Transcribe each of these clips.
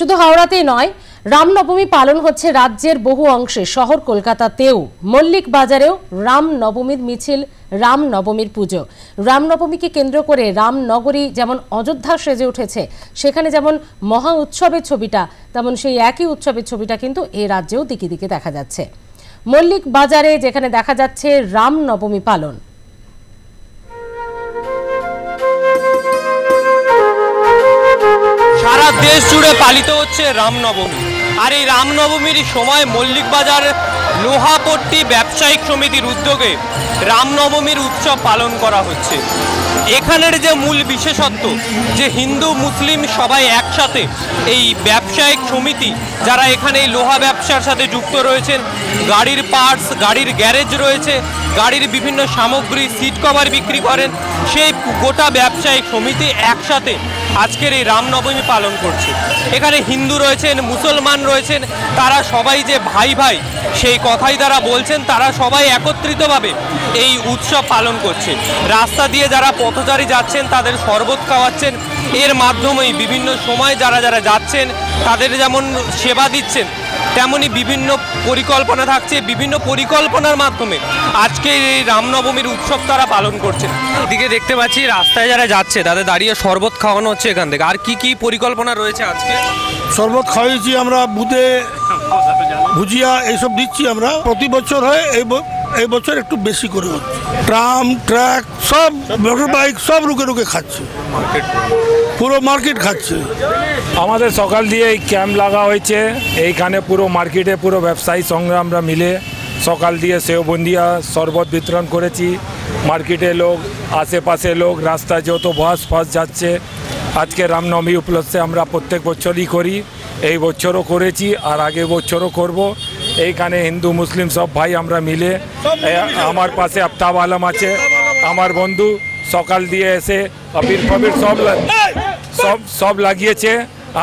শুধু হাওড়াতেই নয়, রামনবমী পালন হচ্ছে রাজ্যের বহু অংশে। শহর কলকাতাতেও মল্লিক বাজারেও রামনবমীর মিছিল, রামনবমীর পুজো। রামনবমীকে কেন্দ্র করে রামনগরী যেমন অযোধ্যা সেজে উঠেছে, সেখানে যেমন মহা উৎসবের ছবিটা, তেমন সেই একই উৎসবের ছবিটা কিন্তু এ রাজ্যেও দিকে দিকে দেখা যাচ্ছে। মল্লিক বাজারে যেখানে দেখা যাচ্ছে রামনবমী পালন। সারা দেশ জুড়ে পালিত হচ্ছে রামনবমী। আর এই রামনবমীর সময় মল্লিক বাজার লোহাপট্টি ব্যবসায়িক সমিতির উদ্যোগে রামনবমীর উৎসব পালন করা হচ্ছে। এখানের যে মূল বিশেষত্ব, যে হিন্দু মুসলিম সবাই একসাথে, এই ব্যবসায়িক সমিতি যারা এখানে এই লোহা ব্যবসার সাথে যুক্ত রয়েছেন, গাড়ির পার্টস, গাড়ির গ্যারেজ রয়েছে, গাড়ির বিভিন্ন সামগ্রী, সিট কভার বিক্রি করেন, সেই গোটা ব্যবসায়িক সমিতি একসাথে আজকের এই রামনবমী পালন করছে। এখানে হিন্দু রয়েছেন, মুসলমান রয়েছেন, তারা সবাই যে ভাই ভাই সেই কথাই তারা বলছেন। তারা সবাই একত্রিতভাবে এই উৎসব পালন করছে। রাস্তা দিয়ে যারা পথচারী যাচ্ছেন তাদের শরবত খাওয়াচ্ছেন। এর মাধ্যমেই বিভিন্ন সময় যারা যারা যাচ্ছেন তাদের যেমন সেবা দিচ্ছেন, তেমনি বিভিন্ন পরিকল্পনা থাকছে। বিভিন্ন পরিকল্পনার মাধ্যমে আজকে এই রামনবমীর উৎসব তারা পালন করছেন। এদিকে দেখতে পাচ্ছি রাস্তায় যারা যাচ্ছে তাদের দাঁড়িয়ে শরবত খাওয়ানো হচ্ছে এখান থেকে। আর কি কি পরিকল্পনা রয়েছে আজকে? শরবত খাওয়াইছি আমরা, বুদে ভুজিয়া এইসব দিচ্ছি আমরা। প্রতি বছর হয়, এই বছর একটু বেশি করে হচ্ছে। ট্রাম, ট্রাক, সব মোটর বাইক সব রুকে রুকে খাচ্ছে, পুরো মার্কেট খাচ্ছে। আমাদের সকাল দিয়ে এই ক্যাম্প লাগা হয়েছে। এইখানে পুরো মার্কেটে পুরো ব্যবসায়ী সঙ্গে আমরা মিলে সকাল দিয়ে সেওবন্দিয়া শরবত বিতরণ করেছি। মার্কেটে লোক, আশেপাশে লোক, রাস্তায় যত বাস ফাস যাচ্ছে। আজকে রামনবমী উপলক্ষে আমরা প্রত্যেক বছরই করি, এই বছরও করেছি আর আগে বছরও করব। এইখানে হিন্দু মুসলিম সব ভাই আমরা মিলে, আমার পাশে আফতাব আলম আছে আমার বন্ধু, সকাল দিয়ে এসে আবির ফাবির সব লাগিয়েছে।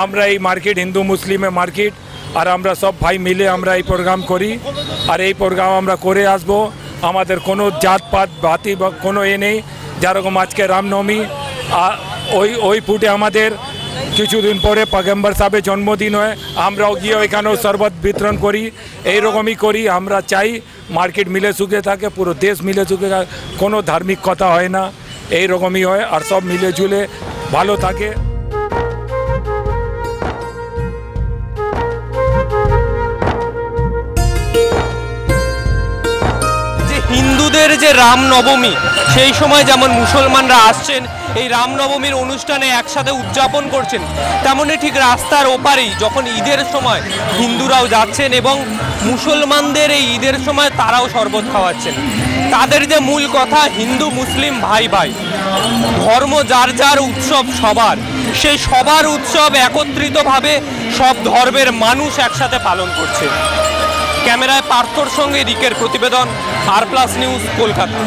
আমরা এই মার্কেট হিন্দু মুসলিমের মার্কেট, আর আমরা সব ভাই মিলে আমরা এই প্রোগ্রাম করি। আর এই প্রোগ্রাম আমরা করে আসব। আমাদের কোনো জাতপাত ভাতি বা কোনো নেই। যেরকম আজকে রামনবমী, ওই ফুটে আমাদের কিছুদিন পরে পয়গম্বর সাহেবের জন্মদিন হয়, আমরাও গিয়ে ওইখানেও শরবত বিতরণ করি। এইরকমই করি। আমরা চাই মার্কেট মিলে সুখে থাকে, পুরো দেশ মিলে সুখে থাকে, কোনো ধার্মিক কথা হয় না, এইরকমই হয়। আর সব মিলে ঝুলে ভালো থাকে। হিন্দুদের যে রামনবমী, সেই সময় যেমন মুসলমানরা আসছেন এই রামনবমীর অনুষ্ঠানে একসাথে উদযাপন করছেন, তেমনি ঠিক রাস্তার ওপারেই যখন ঈদের সময় হিন্দুরাও যাচ্ছেন এবং মুসলমানদের এই ঈদের সময় তারাও শরবত খাওয়াচ্ছেন। তাদের যে মূল কথা, হিন্দু মুসলিম ভাই ভাই, ধর্ম যার যার, উৎসব সবার, সেই সবার উৎসব একত্রিতভাবে সব ধর্মের মানুষ একসাথে পালন করছে। ক্যামেরায় পার্থর সঙ্গে রিকের প্রতিবেদন, আর প্লাস নিউজ, কলকাতা।